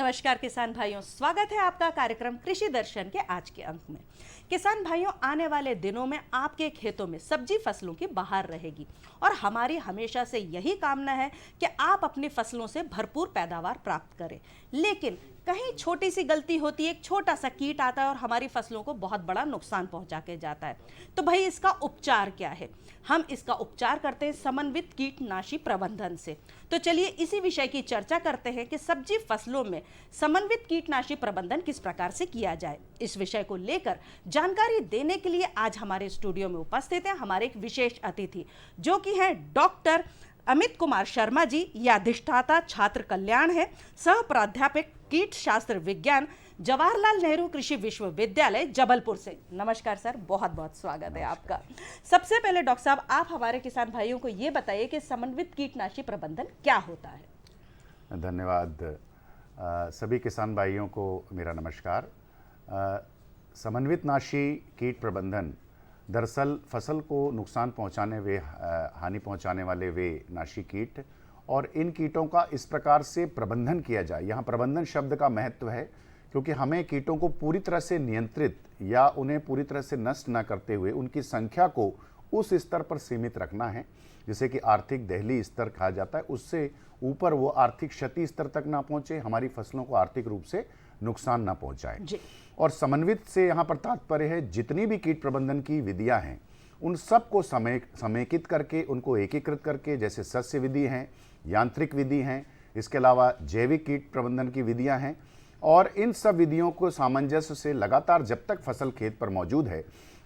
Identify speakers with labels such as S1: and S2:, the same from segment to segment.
S1: नमस्कार किसान भाइयों, स्वागत है आपका कार्यक्रम कृषि दर्शन के आज के अंक में। किसान भाइयों, आने वाले दिनों में आपके खेतों में सब्जी फसलों की बहार रहेगी और हमारी हमेशा से यही कामना है कि आप अपनी फसलों से भरपूर पैदावार प्राप्त करें। लेकिन कहीं छोटी सी गलती होती है, एक छोटा सा कीट आता है और हमारी फसलों को बहुत बड़ा नुकसान पहुंचा के जाता है। तो भाई इसका उपचार क्या है? हम इसका उपचार करते हैं समन्वित कीटनाशी प्रबंधन से। तो चलिए इसी विषय की चर्चा करते हैं कि सब्जी फसलों में समन्वित कीटनाशी प्रबंधन किस प्रकार से किया जाए। इस विषय को लेकर जानकारी देने के लिए आज हमारे स्टूडियो में उपस्थित हैं हमारे एक विशेष अतिथि, जो कि हैं डॉक्टर अमित कुमार शर्मा जी। ये अधिष्ठाता छात्र कल्याण है, सह प्राध्यापक कीट शास्त्र विज्ञान, जवाहरलाल नेहरू कृषि विश्वविद्यालय जबलपुर से। नमस्कार सर, बहुत बहुत स्वागत है आपका। सबसे पहले डॉक्टर साहब, आप हमारे किसान भाइयों को ये बताइए कि समन्वित कीटनाशी प्रबंधन क्या होता है।
S2: धन्यवाद। सभी किसान भाइयों को मेरा नमस्कार। समन्वित नाशी कीट प्रबंधन दरअसल फसल को नुकसान पहुंचाने हानि पहुंचाने वाले वे नाशी कीट और इन कीटों का इस प्रकार से प्रबंधन किया जाए। यहाँ प्रबंधन शब्द का महत्व है क्योंकि हमें कीटों को पूरी तरह से नियंत्रित या उन्हें पूरी तरह से नष्ट न करते हुए उनकी संख्या को उस स्तर पर सीमित रखना है जिसे कि आर्थिक दहली स्तर कहा जाता है। उससे ऊपर वो आर्थिक क्षति स्तर तक ना पहुंचे, हमारी फसलों को आर्थिक रूप से नुकसान ना पहुंचाए। और समन्वित से यहाँ पर तात्पर्य है जितनी भी कीट प्रबंधन की विधियां हैं उन सबको समेकित करके उनको एकीकृत करके, जैसे सस्य विधि हैं, यांत्रिक विधि हैं, इसके अलावा जैविक कीट प्रबंधन की विधियां हैं। और इन सब विधियों को सामंजस्य से लगातार जब तक फसल खेत पर मौजूद है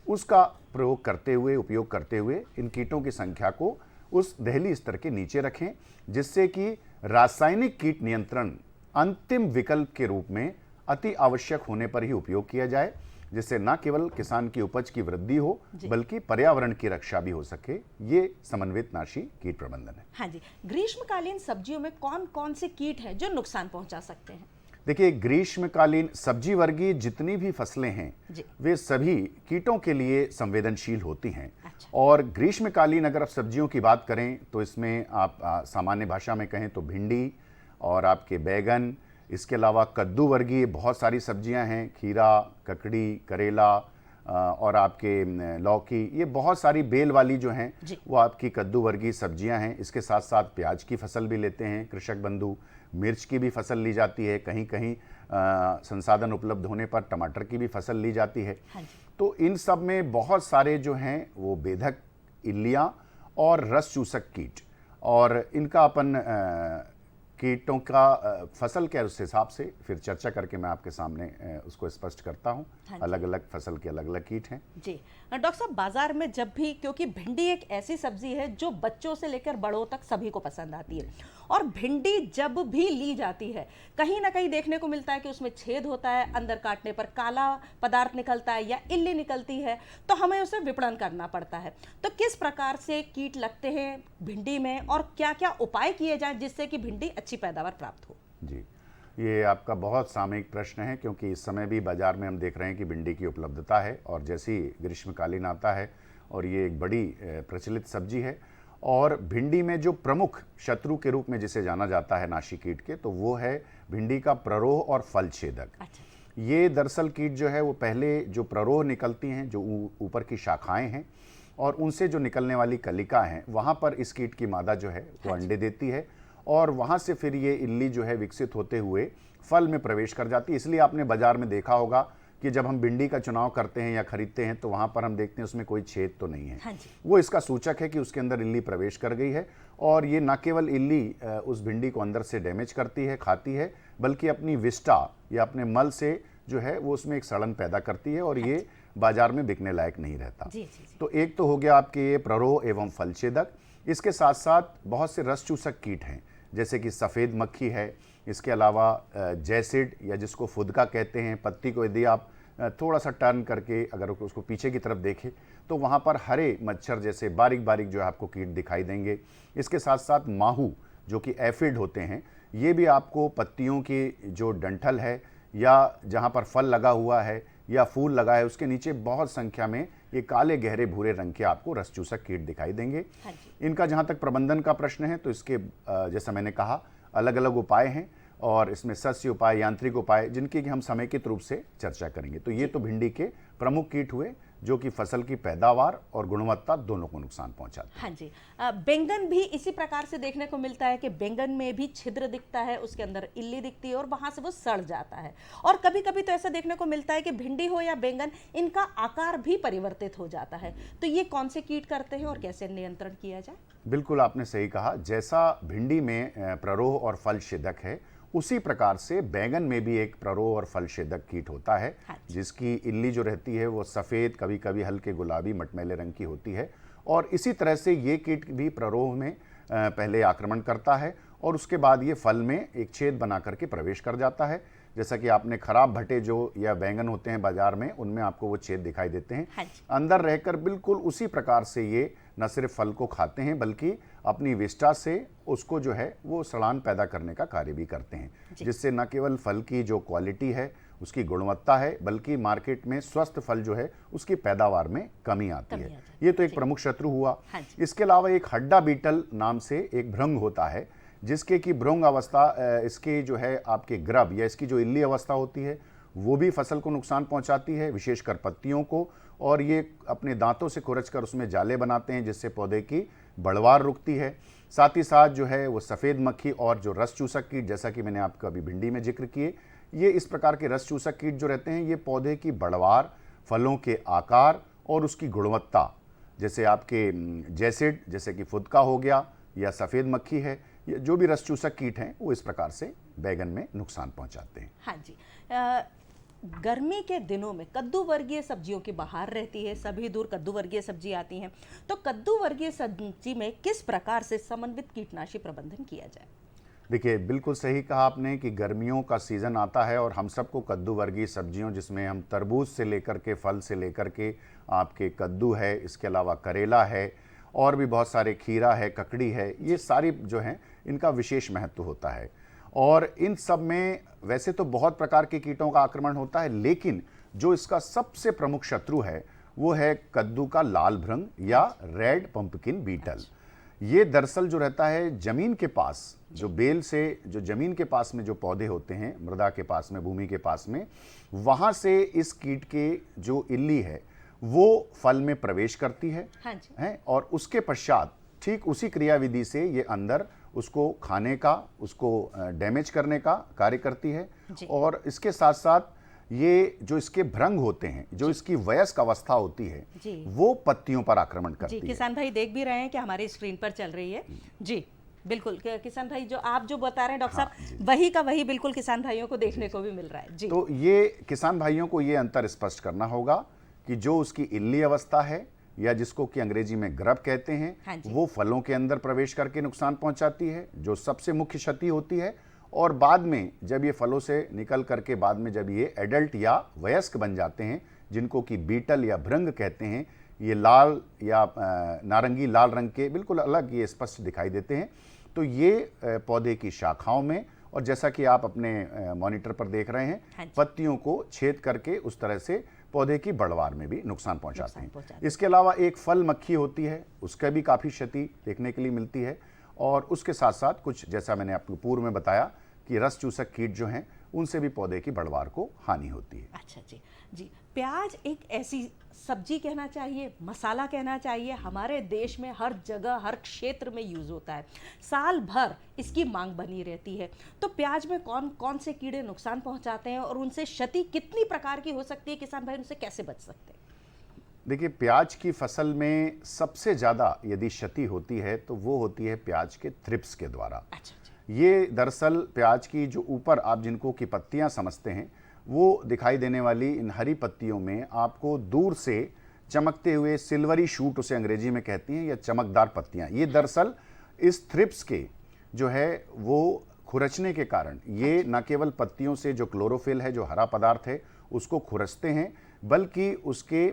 S2: उसका प्रयोग करते हुए, उपयोग करते हुए इन कीटों की संख्या को उस दहली स्तर के नीचे रखें, जिससे कि रासायनिक कीट नियंत्रण अंतिम विकल्प के रूप में अति आवश्यक होने पर ही उपयोग किया जाए, जिससे न केवल किसान की उपज की वृद्धि हो बल्कि पर्यावरण की रक्षा भी हो सके। ये समन्वित नाशी कीट प्रबंधन है।
S1: हाँ जी, ग्रीष्मकालीन सब्जियों में कौन कौन से कीट हैं जो नुकसान पहुंचा सकते हैं?
S2: देखिए, ग्रीष्मकालीन सब्जी वर्गीय जितनी भी फसलें हैं वे सभी कीटों के लिए संवेदनशील होती हैं। अच्छा। और ग्रीष्मकालीन अगर आप सब्जियों की बात करें तो इसमें आप सामान्य भाषा में कहें तो भिंडी और आपके बैगन, इसके अलावा कद्दू वर्गीय बहुत सारी सब्जियां हैं, खीरा, ककड़ी, करेला और आपके लौकी, ये बहुत सारी बेल वाली जो हैं वो आपकी कद्दू वर्गीय सब्जियां हैं। इसके साथ साथ प्याज की फसल भी लेते हैं कृषक बंधु, मिर्च की भी फसल ली जाती है, कहीं कहीं संसाधन उपलब्ध होने पर टमाटर की भी फसल ली जाती है। तो इन सब में बहुत सारे जो हैं वो बेधक, इल्लियाँ और रस चूसक कीट, और इनका अपन कीटों का फसल के उस हिसाब से फिर चर्चा करके मैं आपके सामने उसको स्पष्ट करता हूँ। अलग अलग फसल के अलग अलग कीट हैं। जी
S1: डॉक्टर साहब, बाजार में जब भी, क्योंकि भिंडी एक ऐसी सब्जी है जो बच्चों से लेकर बड़ों तक सभी को पसंद आती है, और भिंडी जब भी ली जाती है कहीं ना कहीं देखने को मिलता है कि उसमें छेद होता है, अंदर काटने पर काला पदार्थ निकलता है या इल्ली निकलती है, तो हमें उसे विपणन करना पड़ता है। तो किस प्रकार से कीट लगते हैं भिंडी में और क्या क्या उपाय किए जाएं जिससे कि भिंडी अच्छी पैदावार प्राप्त हो?
S2: जी, ये आपका बहुत सामयिक प्रश्न है क्योंकि इस समय भी बाजार में हम देख रहे हैं कि भिंडी की उपलब्धता है, और जैसे ही ग्रीष्मकालीन आता है और ये एक बड़ी प्रचलित सब्जी है। और भिंडी में जो प्रमुख शत्रु के रूप में जिसे जाना जाता है नाशी कीट के, तो वो है भिंडी का प्ररोह और फल छेदक। अच्छा। ये दरअसल कीट जो है वो पहले जो प्ररोह निकलती हैं, जो ऊपर की शाखाएं हैं और उनसे जो निकलने वाली कलिका हैं, वहाँ पर इस कीट की मादा जो है वो अंडे देती है और वहाँ से फिर ये इल्ली जो है विकसित होते हुए फल में प्रवेश कर जाती है। इसलिए आपने बाजार में देखा होगा कि जब हम भिंडी का चुनाव करते हैं या खरीदते हैं तो वहाँ पर हम देखते हैं उसमें कोई छेद तो नहीं है। वो इसका सूचक है कि उसके अंदर इल्ली प्रवेश कर गई है, और ये न केवल इल्ली उस भिंडी को अंदर से डैमेज करती है, खाती है, बल्कि अपनी विष्ठा या अपने मल से जो है वो उसमें एक सड़न पैदा करती है और ये बाजार में बिकने लायक नहीं रहता। तो एक तो हो गया आपके ये प्ररोह एवं फलछेदक। इसके साथ साथ बहुत से रस चूसक कीट हैं, जैसे कि सफ़ेद मक्खी है, इसके अलावा जैसिड या जिसको फुदका कहते हैं। पत्ती को यदि आप थोड़ा सा टर्न करके अगर उसको पीछे की तरफ देखें तो वहाँ पर हरे मच्छर जैसे बारीक बारीक जो है आपको कीट दिखाई देंगे। इसके साथ साथ माहू जो कि एफिड होते हैं, ये भी आपको पत्तियों की जो डंठल है या जहाँ पर फल लगा हुआ है या फूल लगा है उसके नीचे बहुत संख्या में ये काले गहरे भूरे रंग के आपको रस चूसक कीट दिखाई देंगे। इनका जहाँ तक प्रबंधन का प्रश्न है तो इसके जैसा मैंने कहा अलग अलग उपाय हैं। और इसमें सस्य उपाय, यांत्रिक उपाय, जिनकी कि हम समेकित रूप से चर्चा करेंगे। तो ये तो भिंडी के प्रमुख कीट हुए जो कि फसल की पैदावार और गुणवत्ता दोनों को नुकसान पहुंचाते हैं।
S1: हाँ जी। बैंगन भी इसी प्रकार से देखने को मिलता है कि बैंगन में भी छिद्र दिखता है, उसके अंदर इल्ली दिखती है और वहां से वो सड़ जाता है। और कभी कभी तो ऐसा देखने को मिलता है कि भिंडी हो या बैंगन, इनका आकार भी परिवर्तित हो जाता है। तो ये कौन से कीट करते हैं और कैसे नियंत्रण किया जाए?
S2: बिल्कुल आपने सही कहा। जैसा भिंडी में प्ररोह और फल छेदक है, उसी प्रकार से बैंगन में भी एक प्ररोह और फल छेदक कीट होता है, जिसकी इल्ली जो रहती है वो सफ़ेद, कभी कभी हल्के गुलाबी मटमैले रंग की होती है। और इसी तरह से ये कीट भी प्ररोह में पहले आक्रमण करता है और उसके बाद ये फल में एक छेद बना करके प्रवेश कर जाता है। जैसा कि आपने खराब भटे जो या बैंगन होते हैं बाजार में, उनमें आपको वो छेद दिखाई देते हैं। अंदर रहकर बिल्कुल उसी प्रकार से ये न सिर्फ फल को खाते हैं बल्कि अपनी विष्ठा से उसको जो है वो सड़ान पैदा करने का कार्य भी करते हैं, जिससे न केवल फल की जो क्वालिटी है, उसकी गुणवत्ता है, बल्कि मार्केट में स्वस्थ फल जो है उसकी पैदावार में कमी आती है। ये तो एक प्रमुख शत्रु हुआ। इसके अलावा एक हड्डा बीटल नाम से एक भृंग होता है, जिसके की भ्रूण अवस्था, इसके जो है आपके ग्रब या इसकी जो इल्ली अवस्था होती है वो भी फसल को नुकसान पहुंचाती है, विशेषकर पत्तियों को। और ये अपने दांतों से खुरचकर उसमें जाले बनाते हैं, जिससे पौधे की बढ़वार रुकती है। साथ ही साथ जो है वो सफ़ेद मक्खी और जो रस चूसक कीट, जैसा कि मैंने आपको अभी भिंडी में जिक्र किए, ये इस प्रकार के रस चूसक कीट जो रहते हैं ये पौधे की बढ़वार, फलों के आकार और उसकी गुणवत्ता, जैसे आपके जैसिड, जैसे कि फुदका हो गया या सफ़ेद मक्खी है, ये जो भी रस चूसक कीट हैं वो इस प्रकार से बैगन में नुकसान पहुंचाते हैं।
S1: हाँ जी। गर्मी के दिनों में कद्दू वर्गीय सब्जियों की बहार रहती है, सभी दूर कद्दू वर्गीय सब्जी आती हैं। तो कद्दू वर्गीय सब्जी में किस प्रकार से समन्वित कीटनाशी प्रबंधन किया जाए?
S2: देखिए, बिल्कुल सही कहा आपने कि गर्मियों का सीज़न आता है और हम सबको कद्दू वर्गीय सब्जियों, जिसमें हम तरबूज से लेकर के, फल से लेकर के आपके कद्दू है, इसके अलावा करेला है और भी बहुत सारे, खीरा है, ककड़ी है, ये सारी जो हैं इनका विशेष महत्व होता है। और इन सब में वैसे तो बहुत प्रकार के कीटों का आक्रमण होता है, लेकिन जो इसका सबसे प्रमुख शत्रु है वो है कद्दू का लाल भृंग या रेड पंपकिन बीटल। ये दरअसल जो रहता है ज़मीन के पास, जो बेल से, जो ज़मीन के पास में जो पौधे होते हैं, मृदा के पास में, भूमि के पास में, वहाँ से इस कीट के जो इल्ली है वो फल में प्रवेश करती है, और उसके पश्चात ठीक उसी क्रियाविधि से ये अंदर उसको खाने का, उसको डैमेज करने का कार्य करती है। और इसके साथ साथ ये जो इसके भ्रंग होते हैं, जो इसकी वयस्क अवस्था होती है, वो पत्तियों पर आक्रमण करती है।
S1: किसान भाई देख भी रहे हैं कि हमारी स्क्रीन पर चल रही है। जी बिल्कुल, किसान भाई जो आप जो बता रहे हैं डॉक्टर साहब, वही का वही बिल्कुल किसान भाइयों को देखने को भी मिल रहा है। जी,
S2: तो ये किसान भाइयों को ये अंतर स्पष्ट करना होगा कि जो उसकी इल्ली अवस्था है या जिसको कि अंग्रेजी में ग्रब कहते हैं, वो फलों के अंदर प्रवेश करके नुकसान पहुंचाती है, जो सबसे मुख्य क्षति होती है। और बाद में जब ये फलों से निकल करके बाद में जब ये एडल्ट या वयस्क बन जाते हैं, जिनको कि बीटल या भृंग कहते हैं, ये लाल या नारंगी लाल रंग के बिल्कुल अलग ये स्पष्ट दिखाई देते हैं। तो ये पौधे की शाखाओं में, और जैसा कि आप अपने मॉनिटर पर देख रहे हैं, पत्तियों को छेद करके उस तरह से पौधे की बढ़वार में भी नुकसान पहुंचाते हैं। इसके अलावा एक फल मक्खी होती है, उसका भी काफ़ी क्षति देखने के लिए मिलती है। और उसके साथ साथ कुछ, जैसा मैंने आपको पूर्व में बताया कि रस चूसक कीट जो हैं, उनसे भी पौधे की बढ़वार को हानि होती है।
S1: अच्छा जी। जी, प्याज एक ऐसी सब्जी कहना चाहिए, मसाला कहना चाहिए, हमारे देश में हर जगह हर क्षेत्र में यूज़ होता है, साल भर इसकी मांग बनी रहती है। तो प्याज में कौन कौन से कीड़े नुकसान पहुंचाते हैं और उनसे क्षति कितनी प्रकार की हो सकती है, किसान भाई उनसे कैसे बच सकते हैं?
S2: देखिए, प्याज की फसल में सबसे ज़्यादा यदि क्षति होती है तो वो होती है प्याज के थ्रिप्स के द्वारा।
S1: अच्छा।
S2: ये दरअसल प्याज की जो ऊपर आप जिनको की पत्तियां समझते हैं, वो दिखाई देने वाली इन हरी पत्तियों में आपको दूर से चमकते हुए सिल्वरी शूट, उसे अंग्रेजी में कहती हैं, या चमकदार पत्तियां, ये दरअसल इस थ्रिप्स के जो है वो खुरचने के कारण ये न केवल पत्तियों से जो क्लोरोफिल है, जो हरा पदार्थ है, उसको खुरचते हैं, बल्कि उसके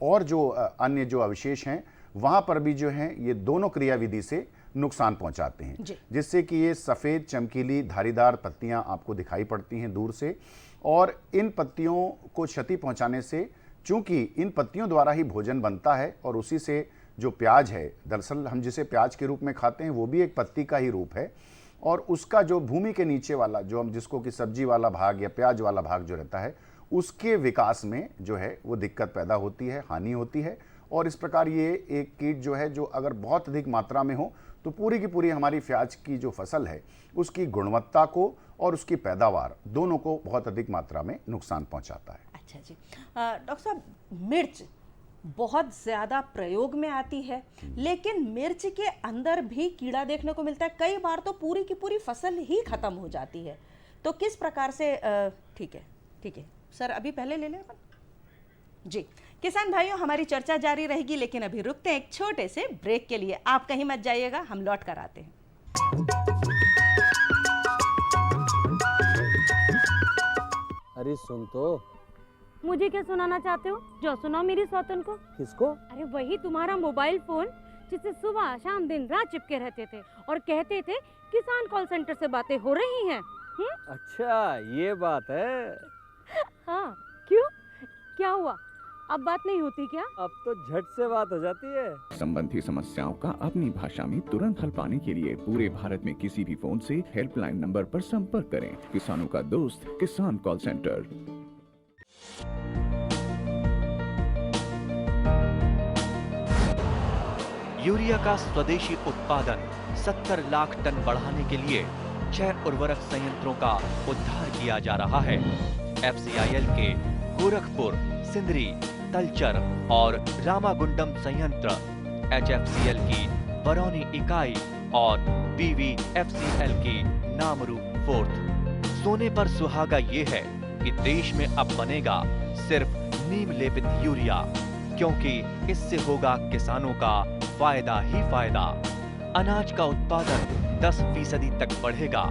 S2: और जो अन्य जो अवशेष हैं वहाँ पर भी जो हैं ये दोनों क्रियाविधि से नुकसान पहुंचाते हैं, जिससे कि ये सफ़ेद चमकीली धारीदार पत्तियां आपको दिखाई पड़ती हैं दूर से। और इन पत्तियों को क्षति पहुंचाने से, चूंकि इन पत्तियों द्वारा ही भोजन बनता है और उसी से जो प्याज है, दरअसल हम जिसे प्याज के रूप में खाते हैं वो भी एक पत्ती का ही रूप है, और उसका जो भूमि के नीचे वाला जो हम जिसको कि सब्जी वाला भाग या प्याज वाला भाग जो रहता है, उसके विकास में जो है वो दिक्कत पैदा होती है, हानि होती है। और इस प्रकार ये एक कीट जो है जो अगर बहुत अधिक मात्रा में हो तो पूरी की पूरी हमारी प्याज की जो फसल है उसकी गुणवत्ता को और उसकी पैदावार दोनों को बहुत अधिक मात्रा में नुकसान पहुंचाता है।
S1: अच्छा जी, डॉक्टर साहब, मिर्च बहुत ज़्यादा प्रयोग में आती है, लेकिन मिर्च के अंदर भी कीड़ा देखने को मिलता है। कई बार तो पूरी की पूरी फसल ही खत्म हो जाती है। तो किस प्रकार से ठीक है सर, अभी पहले ले लें अपन जी। किसान भाइयों, हमारी चर्चा जारी रहेगी, लेकिन अभी रुकते हैं एक छोटे से ब्रेक के लिए। आप कहीं मत जाइएगा, हम लौट कर आते हैं।
S3: अरे सुन तो।
S4: मुझे क्या सुनाना चाहते हो? जो सुनाओ मेरी सौतन को।
S3: किसको?
S4: अरे वही तुम्हारा मोबाइल फोन जिससे सुबह शाम दिन रात चिपके रहते थे और कहते थे किसान कॉल सेंटर से बातें हो रही हैं।
S3: अच्छा ये बात है।
S4: हाँ, क्यों, क्या हुआ? अब बात नहीं होती क्या?
S3: अब तो झट से बात हो जाती है।
S5: संबंधी समस्याओं का अपनी भाषा में तुरंत हल पाने के लिए पूरे भारत में किसी भी फोन से हेल्पलाइन नंबर पर संपर्क करें। किसानों का दोस्त किसान कॉल सेंटर।
S6: यूरिया का स्वदेशी उत्पादन 70 लाख टन बढ़ाने के लिए 6 उर्वरक संयंत्रों का उद्धार किया जा रहा है। FCIL के गोरखपुर, सिंदरी, तलचर और रामागुंडम संयंत्र, HFCL की बरौनी इकाई और BVFCL की नामरू फोर्थ। सोने पर सुहागा ये है कि देश में अब बनेगा सिर्फ नीम लेपित यूरिया, क्योंकि इससे होगा किसानों का फायदा ही फायदा। अनाज का उत्पादन 10% तक बढ़ेगा।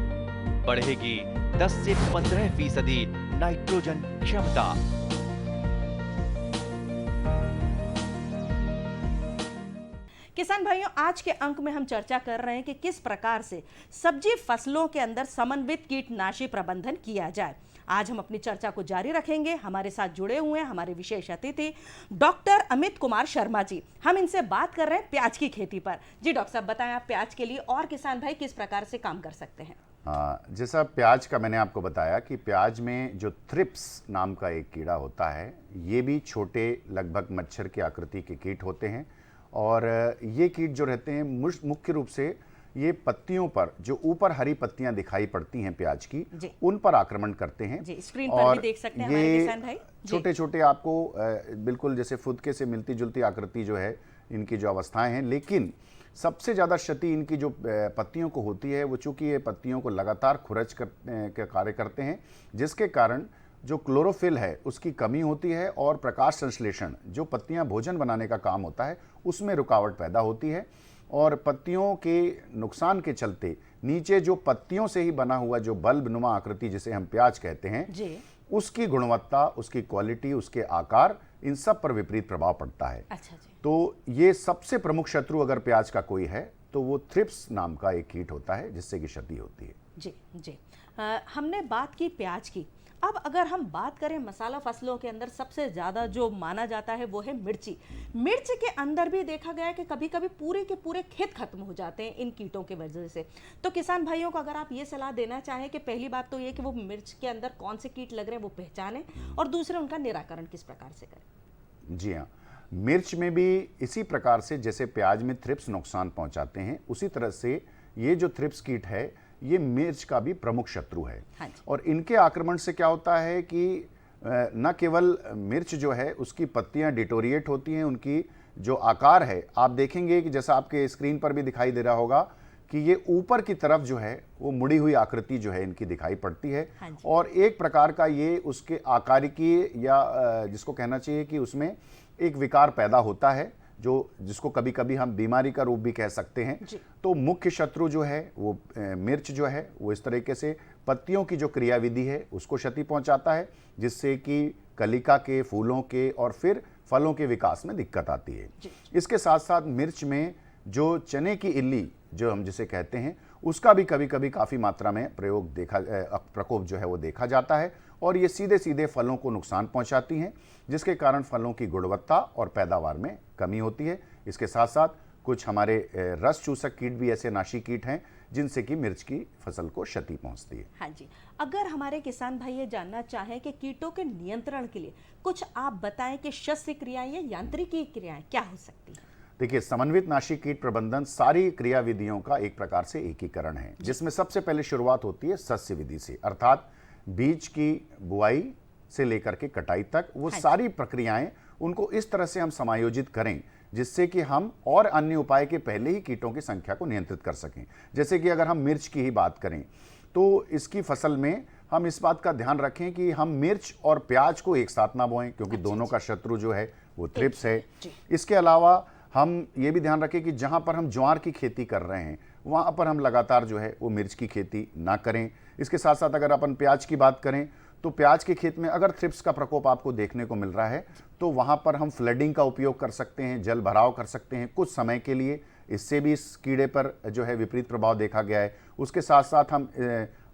S6: बढ़ेगी 10 से 15% नाइट्रोजन क्षमता।
S1: किसान भाइयों, आज के अंक में हम चर्चा कर रहे हैं कि किस प्रकार से सब्जी फसलों के अंदर समन्वित कीटनाशी प्रबंधन किया जाए। आज हम अपनी चर्चा को जारी रखेंगे। हमारे साथ जुड़े हुए हैं हमारे विशेष अतिथि डॉक्टर अमित कुमार शर्मा जी। हम इनसे बात कर रहे हैं प्याज की खेती पर। जी डॉक्टर साहब, बताएं आप प्याज के लिए और किसान भाई किस प्रकार से काम कर सकते हैं।
S2: जैसा प्याज का मैंने आपको बताया कि प्याज में जो थ्रिप्स नाम का एक कीड़ा होता है, ये भी छोटे लगभग मच्छर की आकृति के कीट होते हैं। और ये कीट जो रहते हैं मुख्य रूप से ये पत्तियों पर, जो ऊपर हरी पत्तियां दिखाई पड़ती हैं प्याज की, उन पर आक्रमण करते हैं।
S1: जी, स्क्रीन पर भी देख सकते हैं हमारे किसान भाई।
S2: छोटे छोटे आपको बिल्कुल जैसे फुदके से मिलती जुलती आकृति जो है इनकी जो अवस्थाएं हैं, लेकिन सबसे ज़्यादा क्षति इनकी जो पत्तियों को होती है वो चूंकि ये पत्तियों को लगातार खुरच के कार्य करते हैं, जिसके कारण जो क्लोरोफिल है उसकी कमी होती है और प्रकाश संश्लेषण, जो पत्तियां भोजन बनाने का काम होता है, उसमें रुकावट पैदा होती है। और पत्तियों के नुकसान के चलते नीचे जो पत्तियों से ही बना हुआ जो बल्ब नुमा आकृति जिसे हम प्याज कहते हैं
S1: जी,
S2: उसकी गुणवत्ता, उसकी क्वालिटी, उसके आकार, इन सब पर विपरीत प्रभाव पड़ता है।
S1: अच्छा जी।
S2: तो ये सबसे प्रमुख शत्रु अगर प्याज का कोई है तो वो थ्रिप्स नाम का एक कीट होता है, जिससे कि क्षति होती है।
S1: जी जी, हमने बात की प्याज की। अब अगर हम बात करें मसाला फसलों के अंदर सबसे ज़्यादा जो माना जाता है वो है मिर्ची। मिर्च के अंदर भी देखा गया है कि कभी कभी पूरे के पूरे खेत खत्म हो जाते हैं इन कीटों की वजह से। तो किसान भाइयों को अगर आप ये सलाह देना चाहें कि पहली बात तो ये कि वो मिर्च के अंदर कौन से कीट लग रहे हैं वो पहचानें, और दूसरे उनका निराकरण किस प्रकार से करें।
S2: जी हाँ, मिर्च में भी इसी प्रकार से जैसे प्याज में थ्रिप्स नुकसान पहुंचाते हैं, उसी तरह से ये जो थ्रिप्स कीट है ये मिर्च का भी प्रमुख शत्रु है।
S1: हाँ,
S2: और इनके आक्रमण से क्या होता है कि न केवल मिर्च जो है उसकी पत्तियां डिटोरिएट होती हैं, उनकी जो आकार है आप देखेंगे कि जैसा आपके स्क्रीन पर भी दिखाई दे रहा होगा कि ये ऊपर की तरफ जो है वो मुड़ी हुई आकृति जो है इनकी दिखाई पड़ती है।
S1: हाँ,
S2: और एक प्रकार का ये उसके आकारिकी या जिसको कहना चाहिए कि उसमें एक विकार पैदा होता है, जो जिसको कभी कभी हम बीमारी का रूप भी कह सकते हैं। तो मुख्य शत्रु जो है वो मिर्च जो है वो इस तरीके से पत्तियों की जो क्रियाविधि है उसको क्षति पहुंचाता है, जिससे कि कलिका के, फूलों के और फिर फलों के विकास में दिक्कत आती है। इसके साथ साथ मिर्च में जो चने की इल्ली जो हम जिसे कहते हैं उसका भी कभी कभी काफ़ी मात्रा में प्रकोप जो है वो देखा जाता है, और ये सीधे सीधे फलों को नुकसान पहुंचाती हैं, जिसके कारण फलों की गुणवत्ता और पैदावार में कमी होती है। इसके साथ साथ कुछ हमारे रस चूसक कीट भी ऐसे नाशी कीट हैं जिनसे कि मिर्च की फसल को क्षति पहुंचती है।
S1: हाँ जी, अगर हमारे किसान भाई ये जानना चाहें कि कीटों के नियंत्रण के लिए कुछ आप बताएं कि शस्य क्रियाएं या यांत्रिकी क्रियाएं क्या हो सकती हैं?
S2: देखिए, समन्वित नाशी कीट प्रबंधन सारी क्रियाविधियों का एक प्रकार से एकीकरण है, जिसमें सबसे पहले शुरुआत होती है सस्य विधि से, अर्थात बीज की बुआई से लेकर के कटाई तक वो सारी प्रक्रियाएं उनको इस तरह से हम समायोजित करें जिससे कि हम और अन्य उपाय के पहले ही कीटों की संख्या को नियंत्रित कर सकें। जैसे कि अगर हम मिर्च की ही बात करें तो इसकी फसल में हम इस बात का ध्यान रखें कि हम मिर्च और प्याज को एक साथ ना बोएं, क्योंकि दोनों का शत्रु जो है वो थ्रिप्स है। इसके अलावा हम ये भी ध्यान रखें कि जहां पर हम ज्वार की खेती कर रहे हैं वहां पर हम लगातार जो है वो मिर्च की खेती ना करें। इसके साथ साथ अगर अपन प्याज की बात करें तो प्याज के खेत में अगर थ्रिप्स का प्रकोप आपको देखने को मिल रहा है तो वहां पर हम फ्लडिंग का उपयोग कर सकते हैं, जल भराव कर सकते हैं कुछ समय के लिए। इससे भी इस कीड़े पर जो है विपरीत प्रभाव देखा गया है। उसके साथ साथ हम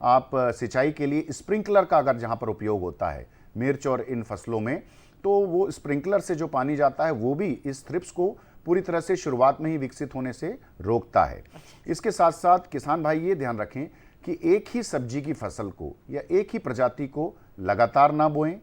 S2: आप सिंचाई के लिए स्प्रिंकलर का अगर जहां पर उपयोग होता है मिर्च और इन फसलों में, तो वो स्प्रिंकलर से जो पानी जाता है वो भी इस थ्रिप्स को पूरी तरह से शुरुआत में ही विकसित होने से रोकता है। इसके साथ साथ किसान भाई ये ध्यान रखें कि एक ही सब्जी की फसल को या एक ही प्रजाति को लगातार ना बोएं।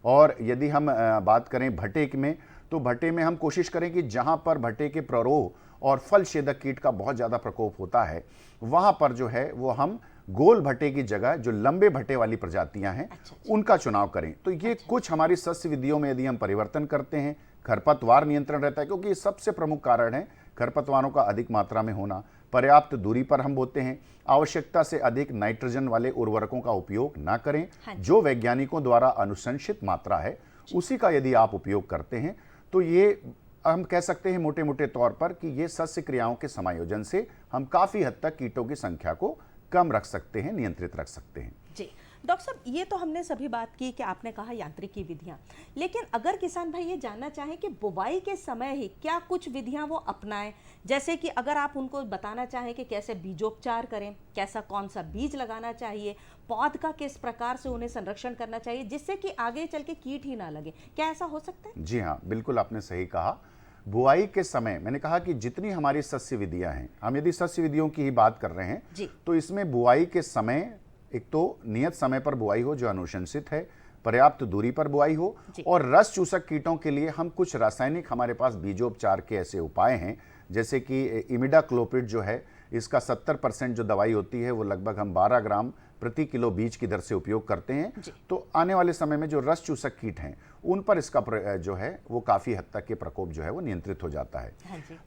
S2: और यदि हम बात करें भट्टे में, तो भट्टे में हम कोशिश करें कि जहां पर भट्टे के प्ररोह और फल छेदक कीट का बहुत ज़्यादा प्रकोप होता है वहां पर जो है वो हम गोल भट्टे की जगह जो लंबे भट्टे वाली प्रजातियां हैं उनका चुनाव करें। तो ये कुछ हमारी सस्य विधियों में यदि हम परिवर्तन करते हैं, खरपतवार नियंत्रण रहता है, क्योंकि ये सबसे प्रमुख कारण है खरपतवारों का अधिक मात्रा में होना। पर्याप्त दूरी पर हम बोते हैं, आवश्यकता से अधिक नाइट्रोजन वाले उर्वरकों का उपयोग ना करें। जो वैज्ञानिकों द्वारा अनुशंसित मात्रा है उसी का यदि आप उपयोग करते हैं तो ये हम कह सकते हैं मोटे मोटे तौर पर कि ये सस्य क्रियाओं के समायोजन से हम काफी हद तक कीटों की संख्या को कम रख सकते हैं, नियंत्रित रख सकते हैं।
S1: जी डॉक्टर साहब, ये तो हमने सभी बात की कि आपने कहा यांत्रिकी विधियां, लेकिन अगर किसान भाई ये जानना चाहें कि बुवाई के समय ही क्या कुछ विधियां वो अपनाएं, जैसे कि अगर आप उनको बताना चाहें कि कैसे बीजोपचार करें, कैसा कौन सा बीज लगाना चाहिए, पौध का किस प्रकार से उन्हें संरक्षण करना चाहिए जिससे कि आगे चल के कीट ही ना लगे, क्या ऐसा हो सकता है?
S2: जी हाँ, बिल्कुल आपने सही कहा। बुआई के समय मैंने कहा कि जितनी हमारी सस्य विधियां हैं, हम यदि सस्य विधियों की ही बात कर रहे हैं तो इसमें बुआई के समय एक तो नियत समय पर बुआई हो जो अनुशंसित है, पर्याप्त दूरी पर बुआई हो, और रस चूसक कीटों के लिए हम कुछ रासायनिक हमारे पास बीजोपचार के ऐसे उपाय हैं, जैसे कि इमिडाक्लोपिड जो है इसका 70% जो दवाई होती है वो लगभग हम 12 ग्राम प्रति किलो बीज की दर से उपयोग करते हैं। तो आने वाले समय में जो रस चूसक कीट हैं उन पर इसका जो है वो काफी हद तक के प्रकोप जो है वो नियंत्रित हो जाता है।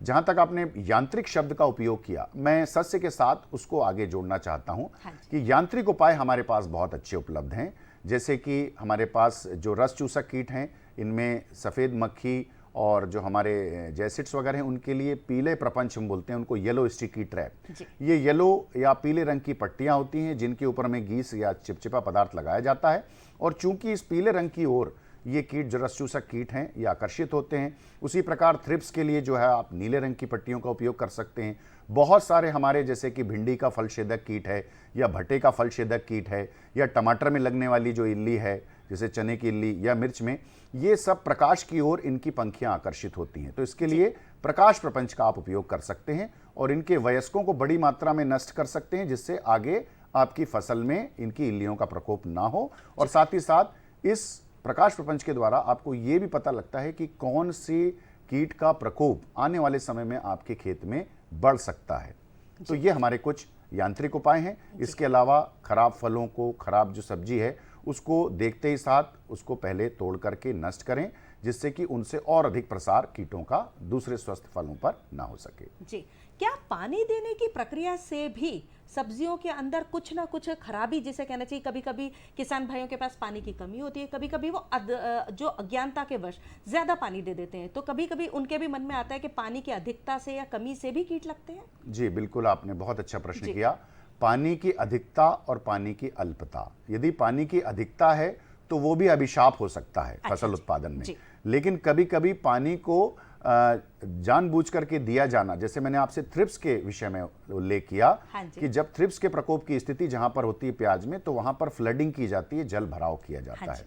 S2: जहां तक आपने यांत्रिक शब्द का उपयोग किया, मैं सस्य के साथ उसको आगे जोड़ना चाहता हूं कि यांत्रिक उपाय हमारे पास बहुत अच्छे उपलब्ध हैं। जैसे कि हमारे पास जो रस चूसक कीट हैं इनमें सफेद मक्खी और जो हमारे जैसिड्स वगैरह हैं उनके लिए पीले प्रपंच हम बोलते हैं उनको, येलो स्टिकी ट्रैप। ये येलो या पीले रंग की पट्टियां होती हैं जिनके ऊपर में गीस या चिपचिपा पदार्थ लगाया जाता है, और चूंकि इस पीले रंग की ओर ये कीट जो रस चूसक कीट हैं ये आकर्षित होते हैं। उसी प्रकार थ्रिप्स के लिए जो है आप नीले रंग की पट्टियों का उपयोग कर सकते हैं। बहुत सारे हमारे जैसे कि भिंडी का फल छेदक कीट है या भट्टे का फल छेदक कीट है या टमाटर में लगने वाली जो इल्ली है जैसे चने की इल्ली या मिर्च में, ये सब प्रकाश की ओर इनकी पंखियां आकर्षित होती हैं। तो इसके लिए प्रकाश प्रपंच का आप उपयोग कर सकते हैं और इनके वयस्कों को बड़ी मात्रा में नष्ट कर सकते हैं, जिससे आगे आपकी फसल में इनकी इल्लियों का प्रकोप ना हो। और साथ ही साथ इस प्रकाश प्रपंच के द्वारा आपको ये भी पता लगता है कि कौन सी कीट का प्रकोप आने वाले समय में आपके खेत में बढ़ सकता है। तो ये हमारे कुछ यांत्रिक उपाय हैं। इसके अलावा खराब फलों को, खराब जो सब्जी है उसको देखते ही साथ उसको पहले तोड़ करके नष्ट करें, जिससे कि उनसे और अधिक प्रसार कीटों का दूसरे स्वस्थ फलों पर ना हो सके।
S1: जी, क्या पानी देने की प्रक्रिया से भी सब्जियों के अंदर कुछ ना कुछ खराबी, जिसे कहना चाहिए, कभी कभी किसान भाइयों के पास पानी की कमी होती है, कभी कभी वो जो अज्ञानता के वश ज्यादा पानी दे देते हैं, तो कभी कभी उनके भी मन में आता है कि पानी की अधिकता से या कमी से भी कीट लगते हैं?
S2: जी बिल्कुल, आपने बहुत अच्छा प्रश्न किया। पानी की अधिकता और पानी की अल्पता, यदि पानी की अधिकता है तो वो भी अभिशाप हो सकता है फसल उत्पादन में। लेकिन कभी कभी पानी को जानबूझ करके दिया जाना, जैसे मैंने आपसे थ्रिप्स के विषय में उल्लेख किया कि जब थ्रिप्स के प्रकोप की स्थिति जहां पर होती है प्याज में, तो वहां पर फ्लडिंग की जाती है, जल भराव किया जाता है।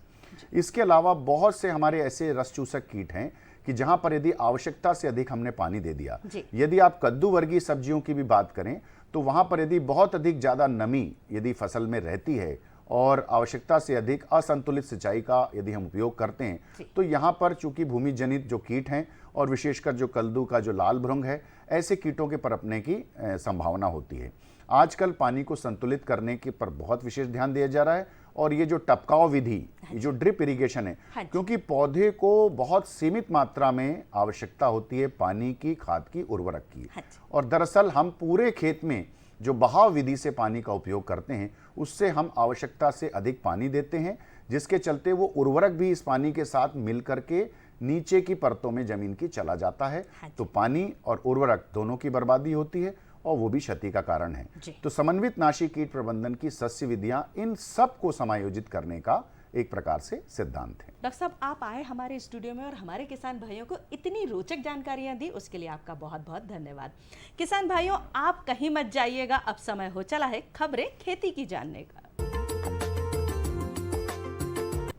S2: इसके अलावा बहुत से हमारे ऐसे रस चूसक कीट हैं कि जहां पर यदि आवश्यकता से अधिक हमने पानी दे दिया,
S1: जी।
S2: यदि आप कद्दू वर्गीय सब्जियों की भी बात करें तो वहां पर यदि बहुत अधिक ज्यादा नमी यदि फसल में रहती है और आवश्यकता से अधिक असंतुलित सिंचाई का यदि हम उपयोग करते हैं तो यहाँ पर चूंकि भूमि जनित जो कीट हैं और विशेषकर जो कद्दू का जो लाल भृंग है, ऐसे कीटों के पनपने की संभावना होती है। आजकल पानी को संतुलित करने के पर बहुत विशेष ध्यान दिया जा रहा है और ये जो टपकाव विधि, ये जो ड्रिप इरिगेशन है, क्योंकि पौधे को बहुत सीमित मात्रा में आवश्यकता होती है पानी की, खाद की, उर्वरक की, और दरअसल हम पूरे खेत में जो बहाव विधि से पानी का उपयोग करते हैं उससे हम आवश्यकता से अधिक पानी देते हैं, जिसके चलते वो उर्वरक भी इस पानी के साथ मिल करके नीचे की परतों में जमीन की चला जाता है। तो पानी और उर्वरक दोनों की बर्बादी होती है और वो भी क्षति का कारण है। तो समन्वित नाशी कीट प्रबंधन की सस्य विधियां इन सब को समायोजित करने का एक प्रकार से सिद्धांत है।
S1: डॉक्टर साहब, आप आए हमारे स्टूडियो में और हमारे किसान भाइयों को इतनी रोचक जानकारियां दी, उसके लिए आपका बहुत बहुत धन्यवाद। किसान भाइयों, आप कहीं मत जाइएगा, अब समय हो चला है खबरें खेती की जानने का।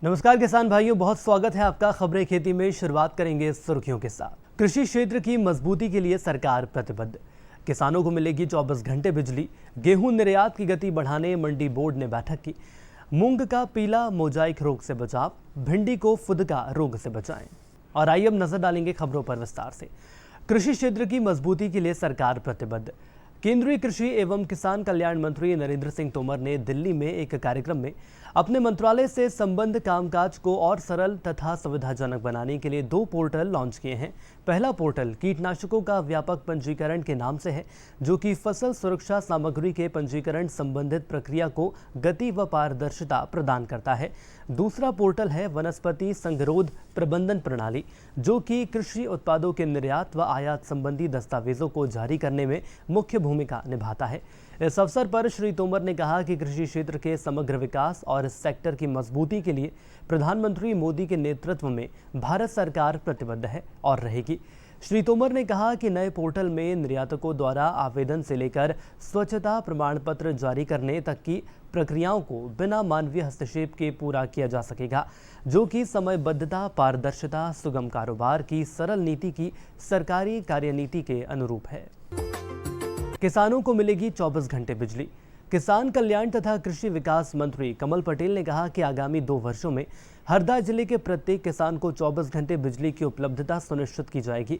S7: नमस्कार किसान भाइयों, बहुत स्वागत है आपका खबरें खेती में। शुरुआत करेंगे सुर्खियों के साथ। कृषि क्षेत्र की मजबूती के लिए सरकार प्रतिबद्ध, किसानों को मिलेगी 24 घंटे बिजली। गेहूं निर्यात की गति बढ़ाने मंडी बोर्ड ने बैठक की। मूंग का पीला मोजाइक रोग से बचाव, भिंडी को फुदका रोग से बचाएं। और आइए अब नजर डालेंगे खबरों पर विस्तार से। कृषि क्षेत्र की मजबूती के लिए सरकार प्रतिबद्ध। केंद्रीय कृषि एवं किसान कल्याण मंत्री नरेंद्र सिंह तोमर ने दिल्ली में एक कार्यक्रम में अपने मंत्रालय से संबद्ध कामकाज को और सरल तथा सुविधाजनक बनाने के लिए 2 पोर्टल लॉन्च किए हैं। पहला पोर्टल कीटनाशकों का व्यापक पंजीकरण के नाम से है, जो कि फसल सुरक्षा सामग्री के पंजीकरण संबंधित प्रक्रिया को गति व पारदर्शिता प्रदान करता है। दूसरा पोर्टल है वनस्पति संगरोध प्रबंधन प्रणाली, जो कि कृषि उत्पादों के निर्यात व आयात संबंधी दस्तावेजों को जारी करने में मुख्य भूमिका निभाता है। इस अवसर पर श्री तोमर ने कहा कि कृषि क्षेत्र के समग्र विकास और इस सेक्टर की मजबूती के लिए प्रधानमंत्री मोदी के नेतृत्व में भारत सरकार प्रतिबद्ध है और रहेगी। श्री तोमर ने कहा कि नए पोर्टल में निर्यातकों द्वारा आवेदन से लेकर स्वच्छता प्रमाण पत्र जारी करने तक की प्रक्रियाओं को बिना मानवीय हस्तक्षेप के पूरा किया जा सकेगा, जो कि समयबद्धता, पारदर्शिता, सुगम कारोबार की सरल नीति की सरकारी कार्यनीति के अनुरूप है। किसानों को मिलेगी 24 घंटे बिजली। किसान कल्याण तथा कृषि विकास मंत्री कमल पटेल ने कहा कि आगामी 2 वर्षों में हरदा जिले के प्रत्येक किसान को 24 घंटे बिजली की उपलब्धता सुनिश्चित की जाएगी।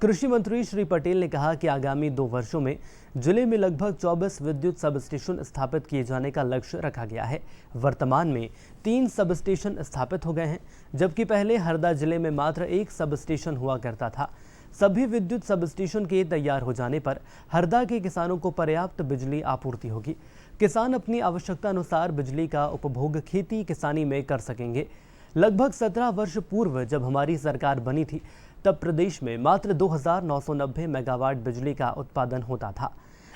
S7: कृषि मंत्री श्री पटेल ने कहा कि आगामी 2 वर्षों में जिले में लगभग 24 विद्युत सब स्टेशन स्थापित किए जाने का लक्ष्य रखा गया है। वर्तमान में 3 सब स्टेशन स्थापित हो गए हैं, जबकि पहले हरदा जिले में मात्र 1 सब स्टेशन हुआ करता था। सभी विद्युत सब स्टेशन के तैयार हो जाने पर हरदा के किसानों को पर्याप्त बिजली आपूर्ति होगी। किसान अपनी आवश्यकता अनुसार बिजली का उपभोग खेती किसानी में कर सकेंगे। लगभग 17 वर्ष पूर्व जब हमारी सरकार बनी थी, तब प्रदेश में मात्र 2990 मेगावाट बिजली का उत्पादन होता था।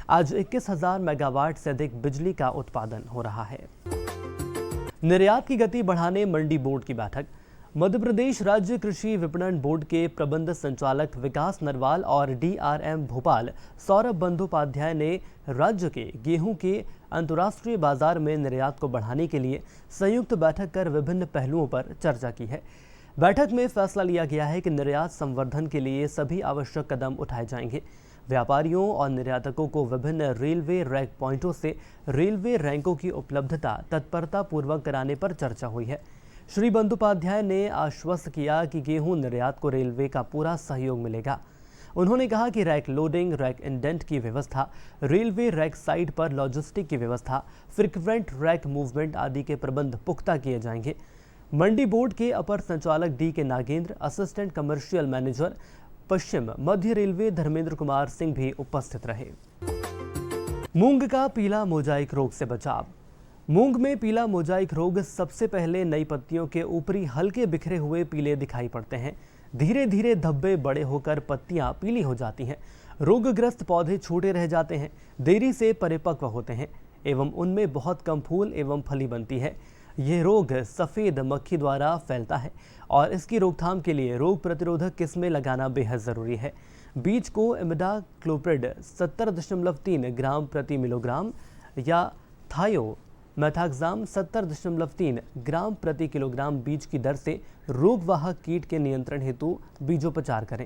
S7: आज 21,000 मेगावाट से अधिक बिजली का उत्पादन हो रहा है। निर्यात की गति बढ़ाने मंडी बोर्ड की बैठक। मध्य प्रदेश राज्य कृषि विपणन बोर्ड के प्रबंध संचालक विकास नरवाल और DRM भोपाल सौरभ बंदोपाध्याय ने राज्य के गेहूं के अंतर्राष्ट्रीय बाजार में निर्यात को बढ़ाने के लिए संयुक्त बैठक कर विभिन्न पहलुओं पर चर्चा की है। बैठक में फैसला लिया गया है कि निर्यात संवर्धन के लिए सभी आवश्यक कदम उठाए जाएंगे। व्यापारियों और निर्यातकों को विभिन्न रेलवे रैक पॉइंटों से रेलवे रैंकों की उपलब्धता तत्परता पूर्वक कराने पर चर्चा हुई है। श्री बंदोपाध्याय ने आश्वस्त किया कि गेहूं निर्यात को रेलवे का पूरा सहयोग मिलेगा। उन्होंने कहा कि रैक लोडिंग, रैक इंडेंट की व्यवस्था, रेलवे रैक साइट पर लॉजिस्टिक की व्यवस्था, फ्रीक्वेंट रैक मूवमेंट आदि के प्रबंध पुख्ता किए जाएंगे। मंडी बोर्ड के अपर संचालक D.K. Nagendra, assistant commercial manager पश्चिम मध्य रेलवे धर्मेंद्र कुमार सिंह भी उपस्थित रहे। मूंग का पीला मोजाइक रोग से बचाव। मूंग में पीला मोजाइक रोग सबसे पहले नई पत्तियों के ऊपरी हल्के बिखरे हुए पीले दिखाई पड़ते हैं। धीरे धीरे धब्बे बड़े होकर पत्तियां पीली हो जाती हैं। रोगग्रस्त पौधे छोटे रह जाते हैं, देरी से परिपक्व होते हैं एवं उनमें बहुत कम फूल एवं फली बनती है। यह रोग सफ़ेद मक्खी द्वारा फैलता है और इसकी रोकथाम के लिए रोग प्रतिरोधक किस्में लगाना बेहद ज़रूरी है। बीज को इमिडाक्लोप्रिड 70.3 ग्राम प्रति मिलीग्राम या थायो मेथाक्साम 70.3 ग्राम प्रति किलोग्राम बीज की दर से रोगवाहक कीट के नियंत्रण हेतु बीजोपचार करें।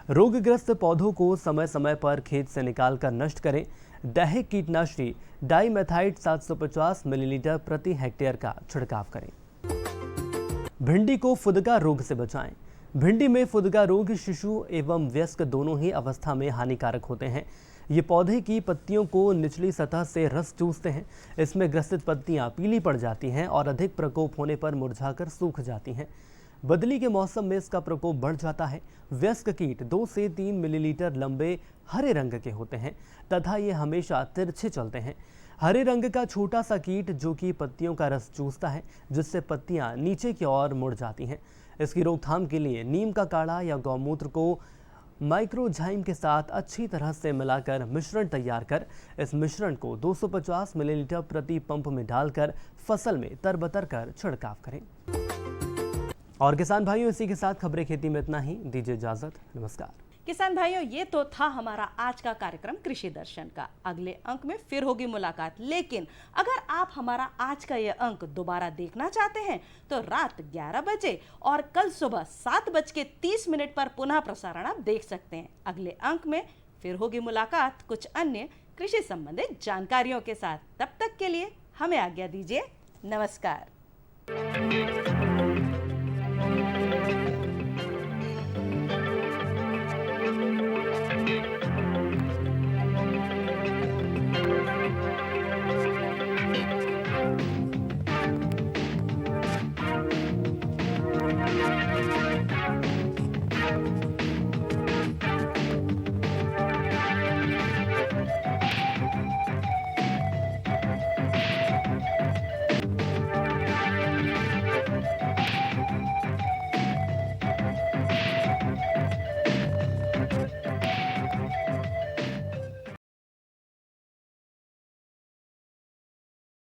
S7: रोगग्रस्त पौधों को समय समय पर खेत से निकालकर नष्ट करें। दैहिक कीटनाशी डाइमेथाइट 750 मिलीलीटर प्रति हेक्टेयर का छिड़काव करें। भिंडी को फुदका रोग से बचाएं। भिंडी में फुदका रोग शिशु एवं वयस्क दोनों ही अवस्था में हानिकारक होते हैं। ये पौधे की पत्तियों को निचली सतह से रस चूसते हैं। इसमें ग्रसित पत्तियां पीली पड़ जाती हैं और अधिक प्रकोप होने पर मुरझाकर सूख जाती हैं। बदली के मौसम में इसका प्रकोप बढ़ जाता है। वयस्क कीट 2 से 3 मिलीलीटर लंबे हरे रंग के होते हैं तथा ये हमेशा तिरछे चलते हैं। हरे रंग का छोटा सा कीट जो कि पत्तियों का रस चूसता है, जिससे पत्तियां नीचे की ओर मुड़ जाती हैं। इसकी रोकथाम के लिए नीम का काढ़ा या गौमूत्र को माइक्रोजाइम के साथ अच्छी तरह से मिलाकर मिश्रण तैयार कर इस मिश्रण को 250 मिलीलीटर प्रति पंप में डालकर फसल में तरबतर कर छिड़काव करें। और किसान भाइयों, इसी के साथ खबरें खेती में इतना ही। दीजिए इजाजत, नमस्कार।
S1: किसान भाइयों, ये तो था हमारा आज का कार्यक्रम कृषि दर्शन का। अगले अंक में फिर होगी मुलाकात, लेकिन अगर आप हमारा आज का ये अंक दोबारा देखना चाहते हैं तो रात 11 बजे और कल सुबह 7:30 पर पुनः प्रसारण आप देख सकते हैं। अगले अंक में फिर होगी मुलाकात कुछ अन्य कृषि संबंधित जानकारियों के साथ। तब तक के लिए हमें आज्ञा दीजिए। नमस्कार।